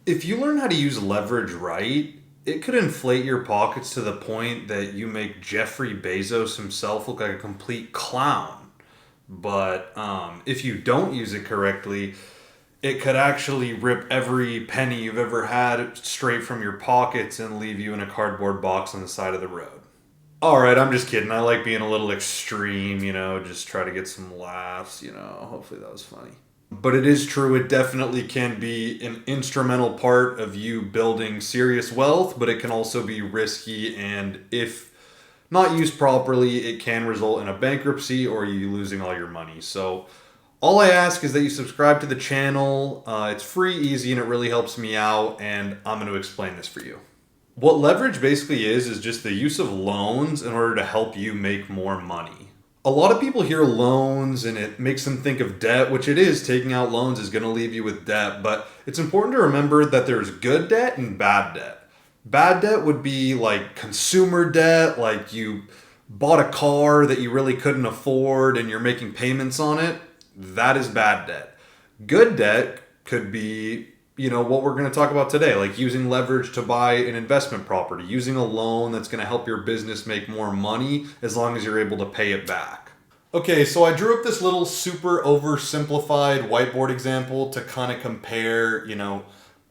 If you learn how to use leverage right, it could inflate your pockets to the point that you make Jeffrey Bezos himself look like a complete clown. But if you don't use it correctly, it could actually rip every penny you've ever had straight from your pockets and leave you in a cardboard box on the side of the road. All right, I'm just kidding. I like being a little extreme, just try to get some laughs. Hopefully that was funny. But it is true, it definitely can be an instrumental part of you building serious wealth, but it can also be risky, and if not used properly, it can result in a bankruptcy or you losing all your money. So, all I ask is that you subscribe to the channel. It's free, easy, and it really helps me out, and I'm going to explain this for you. What leverage basically is just the use of loans in order to help you make more money. A lot of people hear loans and it makes them think of debt, which it is. Taking out loans is going to leave you with debt, but it's important to remember that there's good debt and bad debt. Bad debt would be like consumer debt, like you bought a car that you really couldn't afford and you're making payments on it. That is bad debt. Good debt could be, what we're going to talk about today, like using leverage to buy an investment property, using a loan that's going to help your business make more money as long as you're able to pay it back. Okay, so I drew up this little super oversimplified whiteboard example to kind of compare,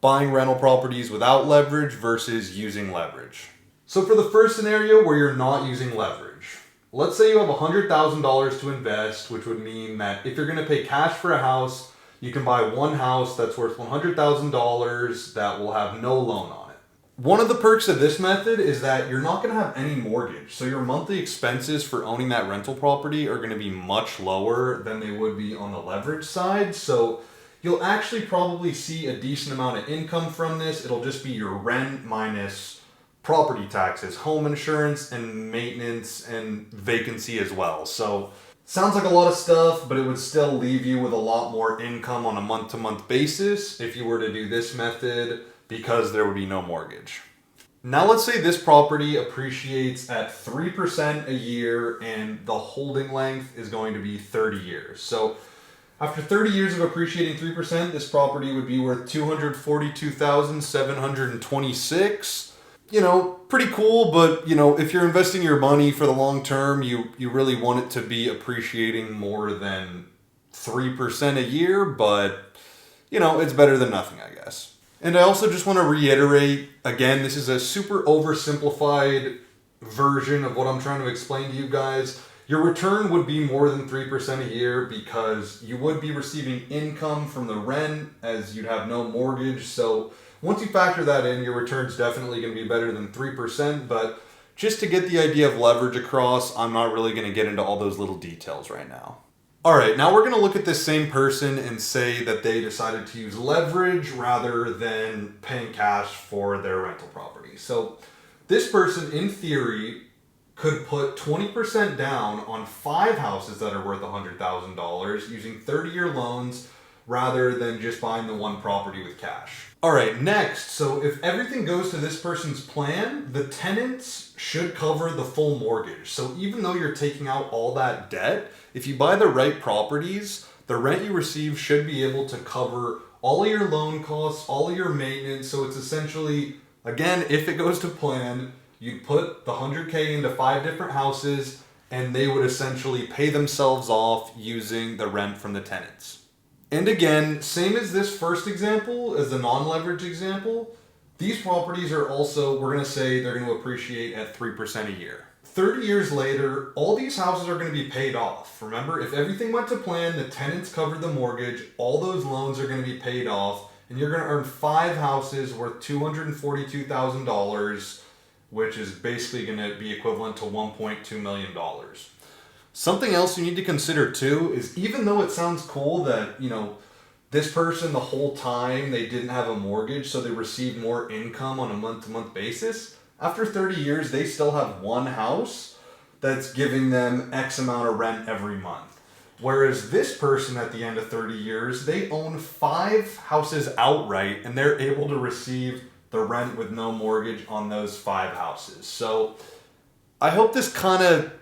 buying rental properties without leverage versus using leverage. So for the first scenario where you're not using leverage, let's say you have $100,000 to invest, which would mean that if you're going to pay cash for a house, you can buy one house that's worth $100,000 that will have no loan on it. One of the perks of this method is that you're not going to have any mortgage. So your monthly expenses for owning that rental property are going to be much lower than they would be on the leverage side. So you'll actually probably see a decent amount of income from this. It'll just be your rent minus property taxes, home insurance, and maintenance and vacancy as well. So sounds like a lot of stuff, but it would still leave you with a lot more income on a month-to-month basis if you were to do this method because there would be no mortgage. Now let's say this property appreciates at 3% a year and the holding length is going to be 30 years. So after 30 years of appreciating 3%, this property would be worth $242,726. Pretty cool, but if you're investing your money for the long term, you really want it to be appreciating more than 3% a year, but it's better than nothing, I guess. And I also just want to reiterate, again, this is a super oversimplified version of what I'm trying to explain to you guys. Your return would be more than 3% a year because you would be receiving income from the rent as you'd have no mortgage. So once you factor that in, your return's definitely going to be better than 3%. But just to get the idea of leverage across, I'm not really going to get into all those little details right now. All right, now we're going to look at this same person and say that they decided to use leverage rather than paying cash for their rental property. So this person, in theory, could put 20% down on 5 houses that are worth $100,000 using 30-year loans rather than just buying the one property with cash. All right, next, so if everything goes to this person's plan, the tenants should cover the full mortgage. So even though you're taking out all that debt, if you buy the right properties, the rent you receive should be able to cover all of your loan costs, all of your maintenance. So it's essentially, again, if it goes to plan, you put the 100K into 5 different houses and they would essentially pay themselves off using the rent from the tenants. And again, same as this first example, as the non-leverage example, these properties are also, we're going to say they're going to appreciate at 3% a year. 30 years later, all these houses are going to be paid off. Remember, if everything went to plan, the tenants covered the mortgage, all those loans are going to be paid off, and you're going to earn 5 houses worth $242,000, which is basically going to be equivalent to $1.2 million. Something else you need to consider too is even though it sounds cool that, this person the whole time they didn't have a mortgage, so they received more income on a month-to-month basis, after 30 years, they still have one house that's giving them X amount of rent every month. Whereas this person at the end of 30 years, they own 5 houses outright and they're able to receive the rent with no mortgage on those 5 houses. So I hope this kind of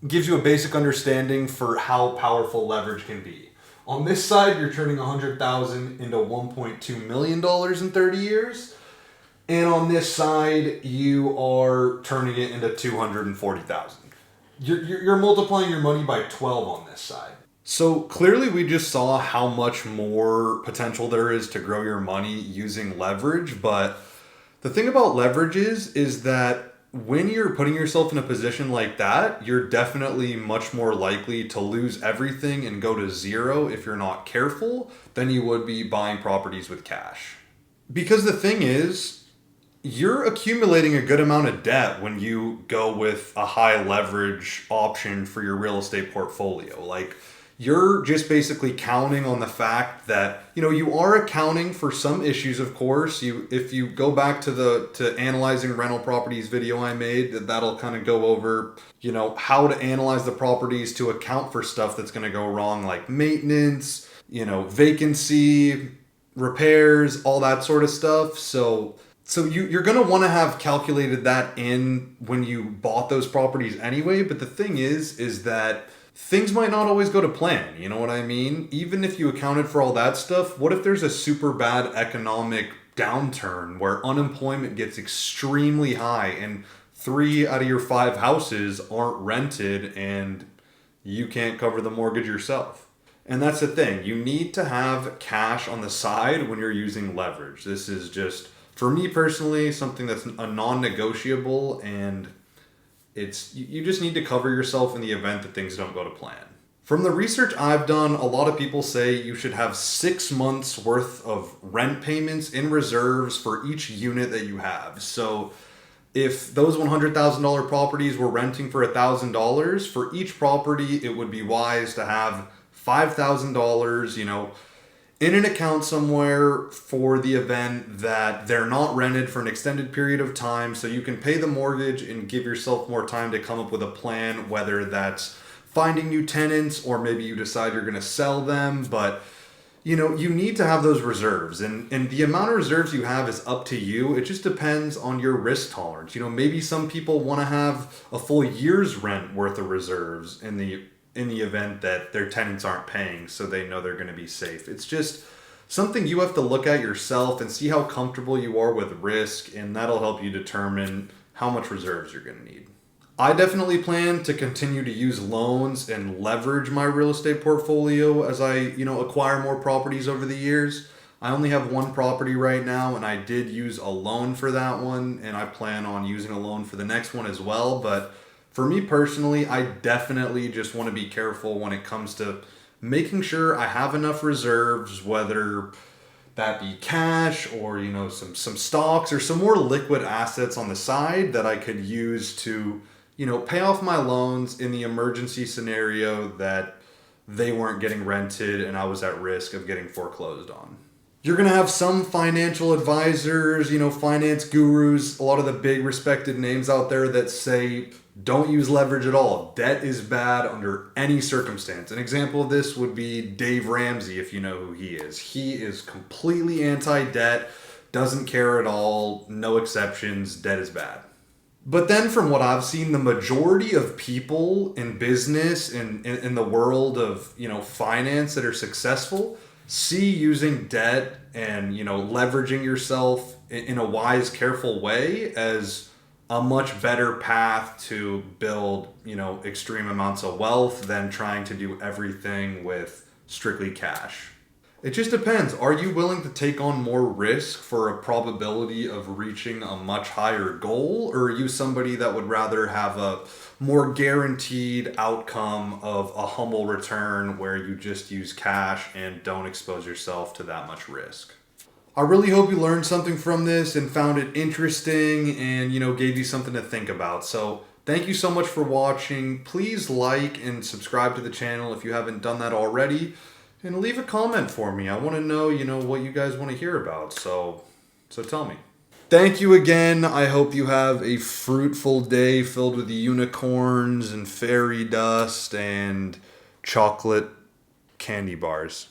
gives you a basic understanding for how powerful leverage can be. On this side, you're turning 100,000 into 1.2 million dollars in 30 years. And on this side, you are turning it into 240,000. You're multiplying your money by 12 on this side. So clearly we just saw how much more potential there is to grow your money using leverage. But the thing about leverage is that when you're putting yourself in a position like that, you're definitely much more likely to lose everything and go to zero if you're not careful than you would be buying properties with cash. Because the thing is, you're accumulating a good amount of debt when you go with a high leverage option for your real estate portfolio. Like, you're just basically counting on the fact that, you are accounting for some issues, of course. If you go back to analyzing rental properties video I made, that'll kind of go over, how to analyze the properties to account for stuff that's going to go wrong, like maintenance, vacancy, repairs, all that sort of stuff. So you're going to want to have calculated that in when you bought those properties anyway. But the thing is that things might not always go to plan. You know what I mean? Even if you accounted for all that stuff, what if there's a super bad economic downturn where unemployment gets extremely high and 3 out of your 5 houses aren't rented and you can't cover the mortgage yourself? And that's the thing. You need to have cash on the side when you're using leverage. This is just, for me personally, something that's a non-negotiable, and you just need to cover yourself in the event that things don't go to plan. From the research I've done, a lot of people say you should have 6 months worth of rent payments in reserves for each unit that you have. So if those $100,000 properties were renting for $1,000, for each property, it would be wise to have $5,000, in an account somewhere for the event that they're not rented for an extended period of time, so you can pay the mortgage and give yourself more time to come up with a plan, whether that's finding new tenants or maybe you decide you're going to sell them. But you need to have those reserves, and the amount of reserves you have is up to you. It just depends on your risk tolerance. Maybe some people want to have a full year's rent worth of reserves in the event that their tenants aren't paying, so they know they're going to be safe. It's just something you have to look at yourself and see how comfortable you are with risk, and that'll help you determine how much reserves you're going to need. I definitely plan to continue to use loans and leverage my real estate portfolio as I, acquire more properties over the years. I only have one property right now, and I did use a loan for that one, and I plan on using a loan for the next one as well. But for me personally, I definitely just want to be careful when it comes to making sure I have enough reserves, whether that be cash or, some stocks or some more liquid assets on the side that I could use to, pay off my loans in the emergency scenario that they weren't getting rented and I was at risk of getting foreclosed on. You're going to have some financial advisors, finance gurus, a lot of the big respected names out there that say, don't use leverage at all. Debt is bad under any circumstance. An example of this would be Dave Ramsey, if you know who he is. He is completely anti-debt, doesn't care at all, no exceptions, debt is bad. But then from what I've seen, the majority of people in business and in the world of, finance that are successful see using debt and, leveraging yourself in a wise, careful way as a much better path to build, extreme amounts of wealth than trying to do everything with strictly cash. It just depends. Are you willing to take on more risk for a probability of reaching a much higher goal? Or are you somebody that would rather have a more guaranteed outcome of a humble return where you just use cash and don't expose yourself to that much risk? I really hope you learned something from this and found it interesting and, gave you something to think about. So thank you so much for watching. Please like and subscribe to the channel if you haven't done that already. And leave a comment for me. I want to know, what you guys want to hear about. So tell me. Thank you again. I hope you have a fruitful day filled with unicorns and fairy dust and chocolate candy bars.